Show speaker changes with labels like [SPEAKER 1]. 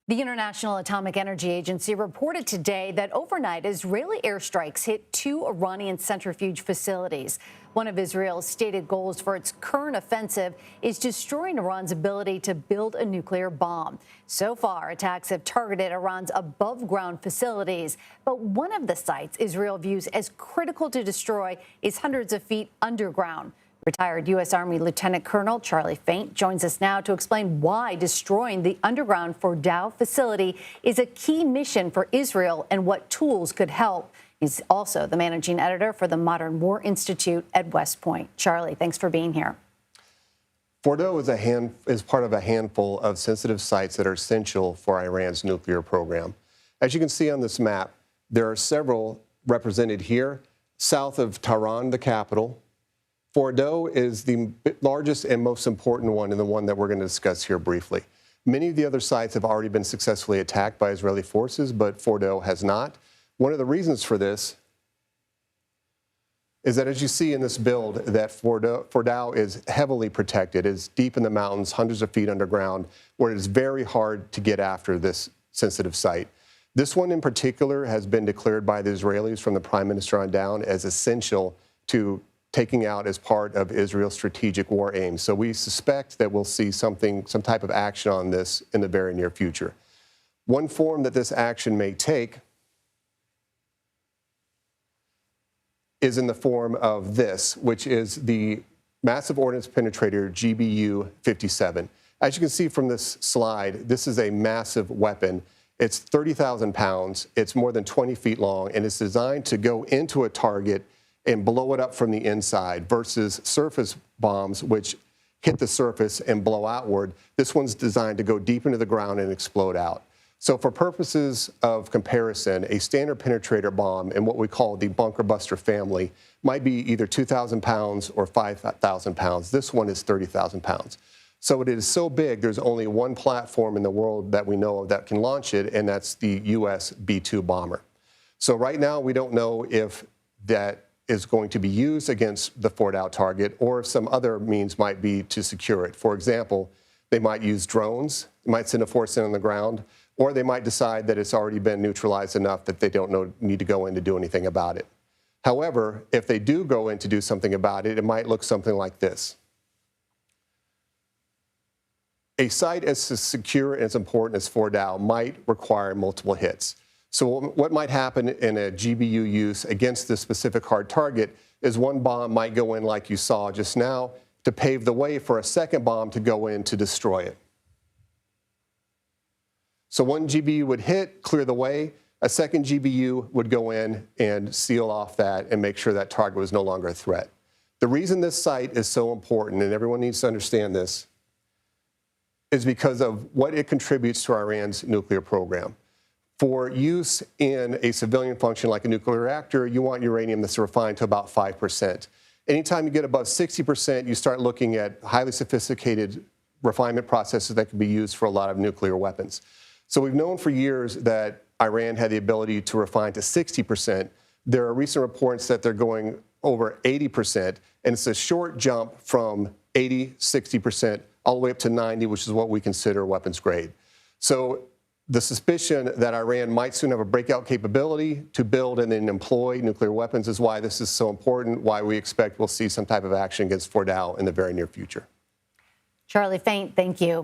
[SPEAKER 1] The International Atomic Energy Agency reported today that overnight Israeli airstrikes hit two Iranian centrifuge facilities. One of Israel's stated goals for its current offensive is destroying Iran's ability to build a nuclear bomb. So far, attacks have targeted Iran's above-ground facilities, but one of the sites Israel views as critical to destroy is hundreds of feet underground. Retired U.S. Army Lieutenant Colonel Charlie Faint joins us now to explain why destroying the underground Fordo facility is a key mission for Israel and what tools could help. He's also the managing editor for the Modern War Institute at West Point. Charlie, thanks for being here.
[SPEAKER 2] Fordo is part of a handful of sensitive sites that are essential for Iran's nuclear program. As you can see on this map, there are several represented here, south of Tehran, the capital. Fordo is the largest and most important one, and the one that we're going to discuss here briefly. Many of the other sites have already been successfully attacked by Israeli forces, but Fordo has not. One of the reasons for this is that, as you see in this build, that Fordo is heavily protected. It is deep in the mountains, hundreds of feet underground, where it is very hard to get after this sensitive site. This one in particular has been declared by the Israelis from the prime minister on down as essential to taking out as part of Israel's strategic war aims. So we suspect that we'll see some type of action on this in the very near future. One form that this action may take is in the form of this, which is the massive ordnance penetrator GBU 57. As you can see from this slide, this is a massive weapon. It's 30,000 pounds, it's more than 20 feet long, and it's designed to go into a target and blow it up from the inside versus surface bombs, which hit the surface and blow outward. This one's designed to go deep into the ground and explode out. So for purposes of comparison, a standard penetrator bomb in what we call the bunker buster family might be either 2,000 pounds or 5,000 pounds. This one is 30,000 pounds. So it is so big, there's only one platform in the world that we know of that can launch it, and that's the U.S. B-2 bomber. So right now, we don't know if that is going to be used against the Fordo target, or some other means might be to secure it. For example, they might use drones, might send a force in on the ground, or they might decide that it's already been neutralized enough that they don't need to go in to do anything about it. However, if they do go in to do something about it, it might look something like this. A site as secure and as important as Fordo might require multiple hits. So what might happen in a GBU use against this specific hard target is one bomb might go in, like you saw just now, to pave the way for a second bomb to go in to destroy it. So one GBU would hit, clear the way. A second GBU would go in and seal off that and make sure that target was no longer a threat. The reason this site is so important, and everyone needs to understand this, is because of what it contributes to Iran's nuclear program. For use in a civilian function like a nuclear reactor, you want uranium that's refined to about 5%. Anytime you get above 60%, you start looking at highly sophisticated refinement processes that can be used for a lot of nuclear weapons. So we've known for years that Iran had the ability to refine to 60%. There are recent reports that they're going over 80%, and it's a short jump from 80, 60%, all the way up to 90, which is what we consider weapons grade. So the suspicion that Iran might soon have a breakout capability to build and then employ nuclear weapons is why this is so important, why we expect we'll see some type of action against Fordo in the very near future.
[SPEAKER 1] Charlie Faint, thank you.